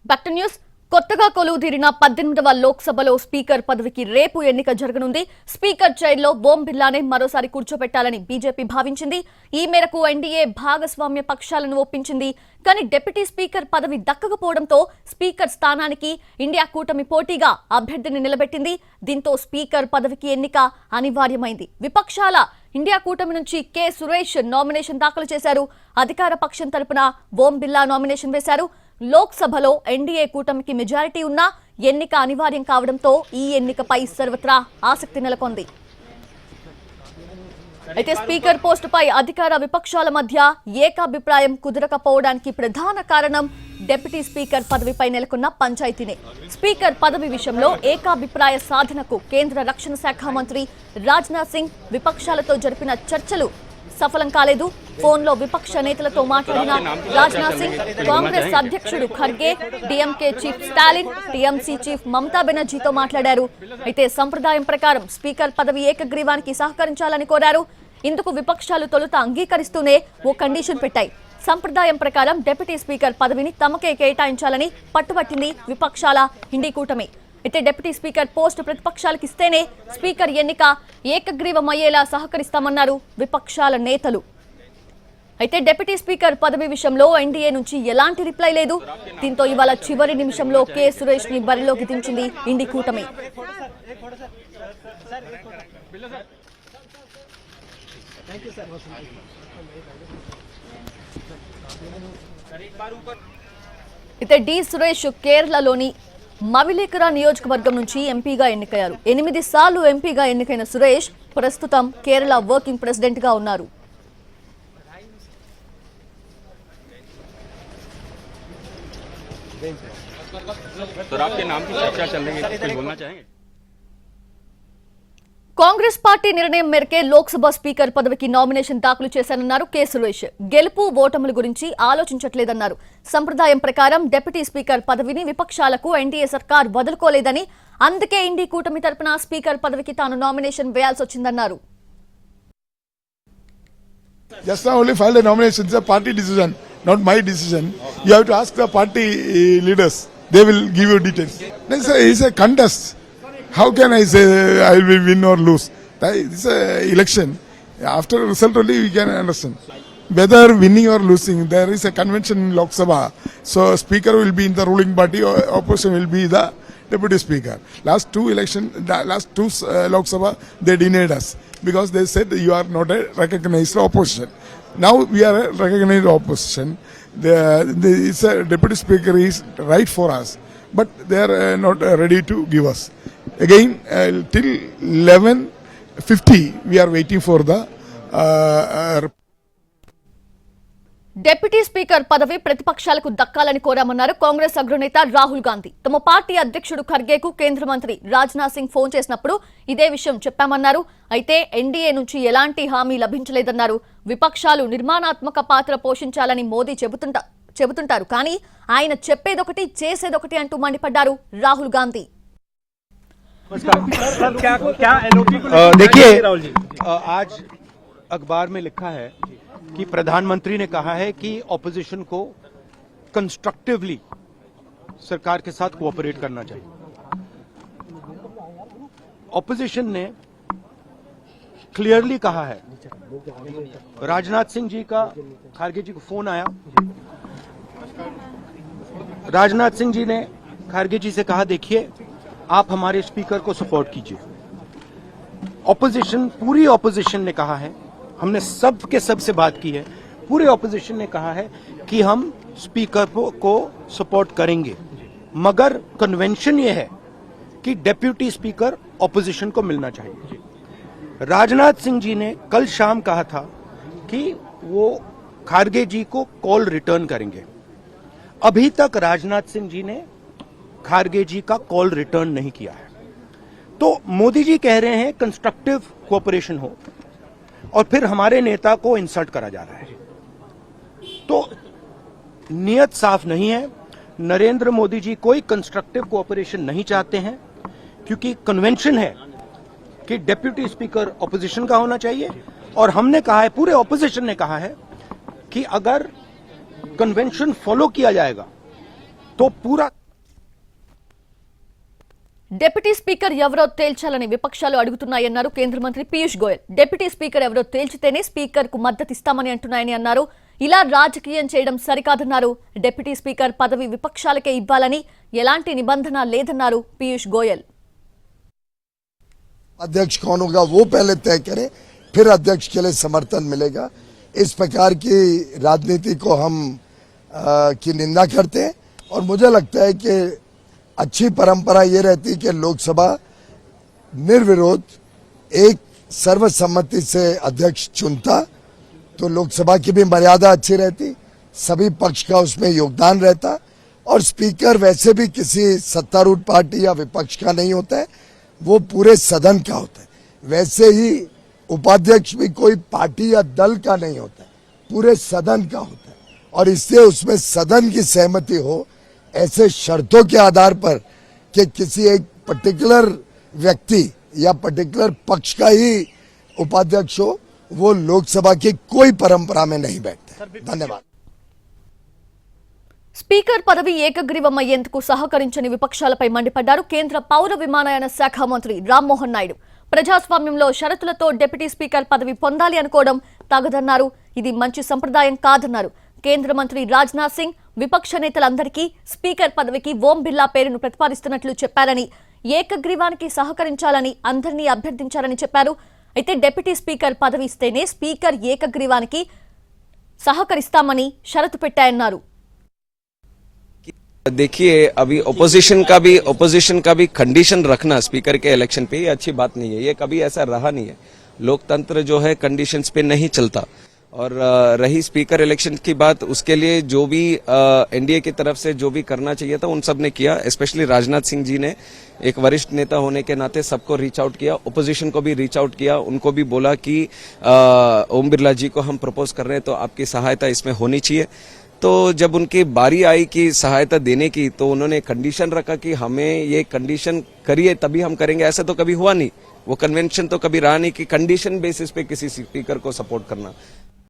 Back to news. కొత్తగా కొలువుదీరిన 18వ లోక్సభలో speaker పదవికి రేపు ఎన్నిక జరగనుంది. స్పీకర్ చైర్లో ఓం బిర్లానే మరోసారి కూర్చోబెట్టాలని బీజేపీ భావించింది. ఈ మేరకు ఎన్డీఏ భాగస్వామ్య పక్షాలను ఒప్పించింది. కానీ డిప్యూటీ స్పీకర్ పదవి దక్కకపోవడంతో స్పీకర్ స్థానానికి ఇండియా కూటమి పోటీగా అభ్యర్థిని నిలబెట్టింది. దీంతో స్పీకర్ పదవికి ఎన్నిక అనివార్యమైంది. విపక్షాల ఇండియా కూటమి నుంచి కె సురేష్ నామినేషన్ దాఖలు చేశారు. అధికార పక్షం తరపున ఓం బిర్లా నామినేషన్ వేశారు. లోక్సభలో ఎన్డీఏ కూటమికి మెజారిటీ ఉన్నా ఎన్నిక అనివార్యం కావడంతో ఈ ఎన్నికపై సర్వత్రా ఆసక్తి నెలకొంది. అయితే స్పీకర్ పోస్టుపై అధికార విపక్షాల మధ్య ఏకాభిప్రాయం కుదరకపోవడానికి ప్రధాన కారణం డిప్యూటీ స్పీకర్ పదవిపై నెలకొన్న పంచాయతీనే. స్పీకర్ పదవి విషయంలో ఏకాభిప్రాయ సాధనకు కేంద్ర రక్షణ శాఖ మంత్రి రాజ్నాథ్ సింగ్ విపక్షాలతో జరిపిన చర్చలు సఫలం కాలేదు. ఫోన్లో విపక్ష నేతలతో మాట్లాడిన రాజ్నాథ్ సింగ్ కాంగ్రెస్ అధ్యక్షుడు Kharge, DMK chief Stalin, TMC chief Mamata బెనర్జీతో మాట్లాడారు. అయితే సంప్రదాయం ప్రకారం స్పీకర్ పదవి ఏకగ్రీవానికి సహకరించాలని కోరారు. ఇందుకు విపక్షాలు తొలుత అంగీకరిస్తూనే ఓ కండిషన్ పెట్టాయి. సంప్రదాయం ప్రకారం డిప్యూటీ స్పీకర్ పదవిని తమకే కేటాయించాలని పట్టుబట్టింది విపక్షాల ఇండి కూటమి. అయితే డిప్యూటీ స్పీకర్ పోస్టు ప్రతిపక్షాలకు ఇస్తేనే స్పీకర్ ఎన్నిక ఏకగ్రీవమయ్యేలా సహకరిస్తామన్నారు విపక్షాల నేతలు. అయితే డిప్యూటీ స్పీకర్ పదవి విషయంలో ఎన్డీఏ నుంచి ఎలాంటి రిప్లై లేదు. దీంతో ఇవాళ చివరి నిమిషంలో కె సురేష్ ని బరిలోకి దించింది ఇండి కూటమి. అయితే డి సురేష్ కేరళలోని మవిలేకర నియోజకవర్గం నుంచి ఎంపీగా ఎన్నికయ్యారు. 8 సార్లు ఎంపీగా ఎన్నికైన సురేష్ ప్రస్తుతం కేరళ వర్కింగ్ ప్రెసిడెంట్ గా ఉన్నారు. కాంగ్రెస్ పార్టీ నిర్ణయం మేరకే లోక్సభ స్పీకర్ పదవికి నామినేషన్ దాఖలు చేశానన్నారు కె సురేష్. గెలుపు ఓటముల గురించి ఆలోచించట్లేదన్నారు. సంప్రదాయం ప్రకారం డిప్యూటీ స్పీకర్ పదవిని విపక్షాలకు ఎన్డీఏ సర్కార్ వదులుకోలేదని, అందుకే ఇండి కూటమి తరపున స్పీకర్ పదవికి తాను నామినేషన్ వేయాల్సి వచ్చిందన్నారు. Just now only filed a nomination. It's a party decision, not my decision. You have to ask the party leaders. They will give you details. It's a contest. How can I say I will win or lose? This is an election. After result only we can understand. Whether winning or losing, there is a convention in Lok Sabha. So speaker will be in the ruling party, or opposition will be the deputy speaker. Last two Lok Sabha, they denied us because they said you are not a recognized opposition. Now we are a recognized opposition. It's a deputy speaker is right for us, but they are not ready to give us. Again, till 11:50, we are waiting for the. Deputy speaker పదవి ప్రతిపక్షాలకు దక్కాలని కోరామన్నారు కాంగ్రెస్ అగ్రనేత రాహుల్ గాంధీ. తమ party అధ్యక్షుడు ఖర్గేకు కేంద్ర మంత్రి Rajnath Singh phone చేసినప్పుడు ఇదే విషయం చెప్పామన్నారు. అయితే ఎన్డీఏ నుంచి ఎలాంటి హామీ లభించలేదన్నారు. విపక్షాలు నిర్మాణాత్మక పాత్ర పోషించాలని మోదీ చెబుతుంటారు, కానీ ఆయన చెప్పేదొకటి చేసేదొకటి అంటూ మండిపడ్డారు రాహుల్ గాంధీ. देखिए, आज अखबार में लिखा है कि प्रधानमंत्री ने कहा है कि ऑपोजिशन को कंस्ट्रक्टिवली सरकार के साथ कोऑपरेट करना चाहिए. ऑपोजिशन ने क्लियरली कहा है. राजनाथ सिंह जी का खारगे जी को फोन आया. राजनाथ सिंह जी ने खारगे जी से कहा, देखिए आप हमारे स्पीकर को सपोर्ट कीजिए. ऑपोजिशन, पूरी ऑपोजिशन ने कहा है, हमने सब के सब से बात की है, पूरे ऑपोजिशन ने कहा है कि हम स्पीकर को सपोर्ट करेंगे, मगर कन्वेंशन ये है कि डेप्यूटी स्पीकर ऑपोजिशन को मिलना चाहिए. राजनाथ सिंह जी ने कल शाम कहा था कि वो खारगे जी को कॉल रिटर्न करेंगे. अभी तक राजनाथ सिंह जी ने खारगे जी का कॉल रिटर्न नहीं किया है. तो मोदी जी कह रहे हैं कंस्ट्रक्टिव कोऑपरेशन हो, और फिर हमारे नेता को इंसल्ट करा जा रहा है. तो नियत साफ नहीं है. नरेंद्र मोदी जी कोई कंस्ट्रक्टिव कोऑपरेशन नहीं चाहते हैं, क्योंकि कन्वेंशन है कि डेप्यूटी स्पीकर ऑपोजिशन का होना चाहिए. और हमने कहा है, पूरे ऑपोजिशन ने कहा है कि अगर कन्वेंशन फॉलो किया जाएगा तो पूरा డిప్యూటీ స్పీకర్ ఎవరో తేల్చాలని విపక్షాలు అడుగుతున్నాయన్నారు కేంద్ర మంత్రి పీయూష్ గోయల్. డిప్యూటీ స్పీకర్ ఎవరో తేల్చితేనే స్పీకర్ కు మద్దతిస్తామని అంటున్నాయని అన్నారు. ఇలా రాజకీయం చేయడం సరికాదన్నారు. డిప్యూటీ స్పీకర్ పదవి విపక్షాలకే ఇవ్వాలని ఎలాంటి నిబంధన లేదన్నారు పీయూష్ గోయల్. अध्यक्ष कौन होगा वो पहले तय करें, फिर अध्यक्ष के लिए समर्थन मिलेगा. इस प्रकार की राजनीति को हम की निंदा करते हैं और मुझे लगता है कि अच्छी परंपरा ये रहती कि लोकसभा निर्विरोध एक सर्वसम्मति से अध्यक्ष चुनता तो लोकसभा की भी मर्यादा अच्छी रहती, सभी पक्ष का उसमें योगदान रहता और स्पीकर वैसे भी किसी सत्तारूढ़ पार्टी या विपक्ष का नहीं होता है, वो पूरे सदन का होता है. वैसे ही उपाध्यक्ष भी कोई पार्टी या दल का नहीं होता है, पूरे सदन का होता है और इससे उसमें सदन की सहमति हो. ऐसे शर्तों के आधार पर कि किसी एक पर्टिकुलर व्यक्ति या पर्टिकुलर पक्ष का ही उपाध्यक्ष हो, वो लोकसभा की कोई परंपरा में नहीं बैठते. धन्यवाद. స్పీకర్ పదవి ఏకగ్రీవమయ్యేందుకు సహకరించని విపక్షాలపై మండిపడ్డారు కేంద్ర పౌర విమానయాన శాఖ మంత్రి రామ్మోహన్ నాయుడు. ప్రజాస్వామ్యంలో షరతులతో డిప్యూటీ స్పీకర్ పదవి పొందాలి అనుకోవడం తగదన్నారు. ఇది మంచి సంప్రదాయం కాదన్నారు. కేంద్ర మంత్రి రాజ్నాథ్ సింగ్ విపక్ష నేతలందరికీ స్పీకర్ పదవికి ఓం బిర్లా పేరును ప్రతిపాదిస్తున్నట్లు చెప్పారని, ఏకగ్రీవానికి సహకరించాలని అందరినీ అభ్యర్థించారని చెప్పారు. అయితే డిప్యూటీ స్పీకర్ పదవి ఇస్తేనే స్పీకర్ ఏకగ్రీవానికి సహకరిస్తామని షరతు పెట్టాయన్నారు. देखिए अभी ओपोजिशन का भी कंडीशन रखना स्पीकर के इलेक्शन पे ये अच्छी बात नहीं है. ये कभी ऐसा रहा नहीं है. लोकतंत्र जो है कंडीशंस पे नहीं चलता. और रही स्पीकर इलेक्शन की बात, उसके लिए जो भी एनडीए की तरफ से जो भी करना चाहिए था उन सब ने किया. स्पेशली राजनाथ सिंह जी ने एक वरिष्ठ नेता होने के नाते सबको रीच आउट किया, ओपोजिशन को भी रीच आउट किया. उनको भी बोला कि ओम बिरला जी को हम प्रपोज कर रहे हैं तो आपकी सहायता इसमें होनी चाहिए. तो जब उनकी बारी आई कि सहायता देने की तो उन्होंने कंडीशन रखा कि हमें ये कंडीशन करिए तभी हम करेंगे. ऐसा तो कभी हुआ नहीं. वो कन्वेंशन तो कभी रहा नहीं कि कंडीशन बेसिस पे किसी स्पीकर को सपोर्ट करना.